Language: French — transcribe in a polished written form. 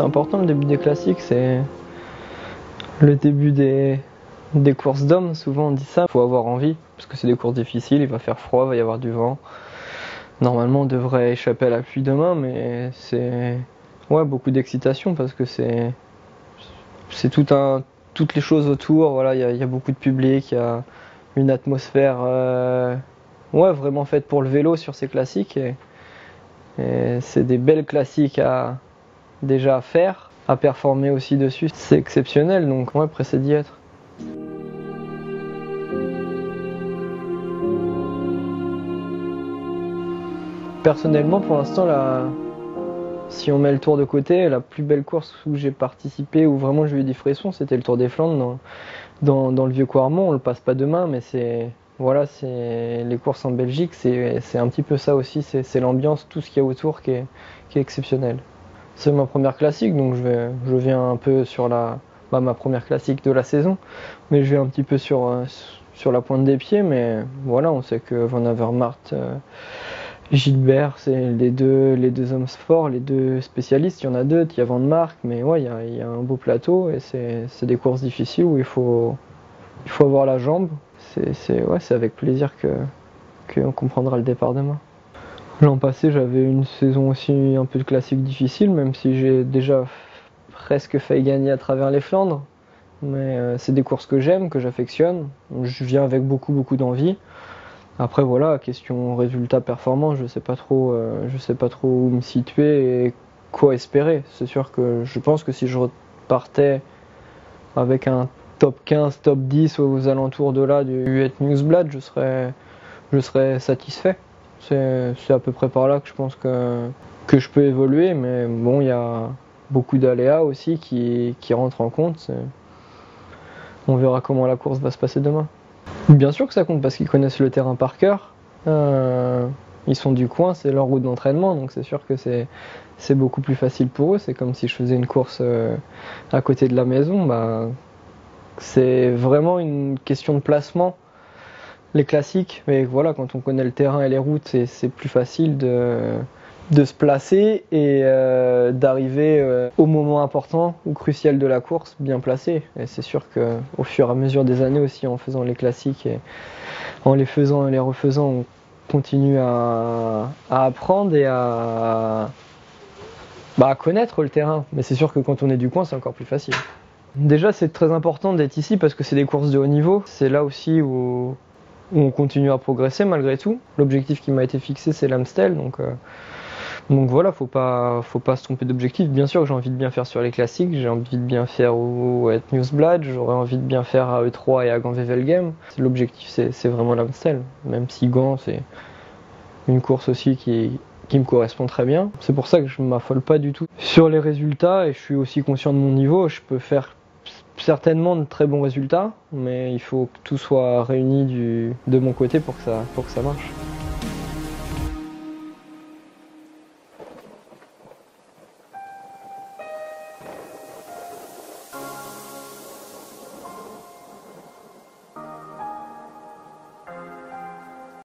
c'est important le début des classiques, c'est le début des courses d'hommes, souvent on dit ça. Il faut avoir envie, parce que c'est des courses difficiles, il va faire froid, il va y avoir du vent. Normalement on devrait échapper à la pluie demain, mais c'est beaucoup d'excitation parce que c'est toutes les choses autour, voilà, il y a beaucoup de public, il y a une atmosphère vraiment faite pour le vélo sur ces classiques et c'est des belles classiques à faire, à performer aussi dessus, c'est exceptionnel, donc pressé d'y être. Personnellement, pour l'instant, si on met le Tour de côté, la plus belle course où j'ai participé, où vraiment j'ai eu des frissons, c'était le Tour des Flandres dans le Vieux-Quarmont. On le passe pas demain, mais c'est les courses en Belgique, c'est un petit peu ça aussi, c'est l'ambiance, tout ce qu'il y a autour qui est exceptionnel. C'est ma première classique, donc je viens un peu sur ma première classique de la saison, mais je vais un petit peu sur la pointe des pieds, mais voilà, on sait que Van Avermaet, Gilbert, c'est les deux hommes forts, les deux spécialistes. Il y en a deux, il y a Van Mark, mais il y a un beau plateau et c'est des courses difficiles où il faut avoir la jambe. C'est avec plaisir qu'on comprendra le départ demain. L'an passé, j'avais une saison aussi un peu de classique difficile, même si j'ai déjà presque failli gagner à travers les Flandres. Mais c'est des courses que j'aime, que j'affectionne. Je viens avec beaucoup d'envie. Après voilà, question résultat performance, je sais pas trop où me situer et quoi espérer. C'est sûr que je pense que si je repartais avec un top 15, top 10 aux alentours de là du Het Nieuwsblad, je serais satisfait. C'est à peu près par là que je pense que je peux évoluer, mais bon, il y a beaucoup d'aléas aussi qui rentrent en compte. On verra comment la course va se passer demain. Bien sûr que ça compte parce qu'ils connaissent le terrain par cœur. Ils sont du coin, c'est leur route d'entraînement, donc c'est sûr que c'est beaucoup plus facile pour eux. C'est comme si je faisais une course à côté de la maison. C'est vraiment une question de placement. Les classiques, mais voilà, quand on connaît le terrain et les routes, c'est plus facile de se placer et d'arriver au moment important ou crucial de la course bien placé. Et c'est sûr qu'au fur et à mesure des années aussi, en faisant les classiques et en les faisant et les refaisant, on continue à apprendre et à connaître le terrain. Mais c'est sûr que quand on est du coin, c'est encore plus facile. Déjà, c'est très important d'être ici parce que c'est des courses de haut niveau. C'est là aussi où on continue à progresser malgré tout. L'objectif qui m'a été fixé, c'est l'Amstel, donc voilà, faut pas se tromper d'objectif. Bien sûr que j'ai envie de bien faire sur les classiques, j'ai envie de bien faire au Het Nieuwsblad, j'aurais envie de bien faire à E3 et à Gand-Wevelgem. L'objectif, c'est vraiment l'Amstel, même si Gand, c'est une course aussi qui me correspond très bien. C'est pour ça que je m'affole pas du tout sur les résultats et je suis aussi conscient de mon niveau. Je peux faire certainement de très bons résultats, mais il faut que tout soit réuni de mon côté pour que ça marche.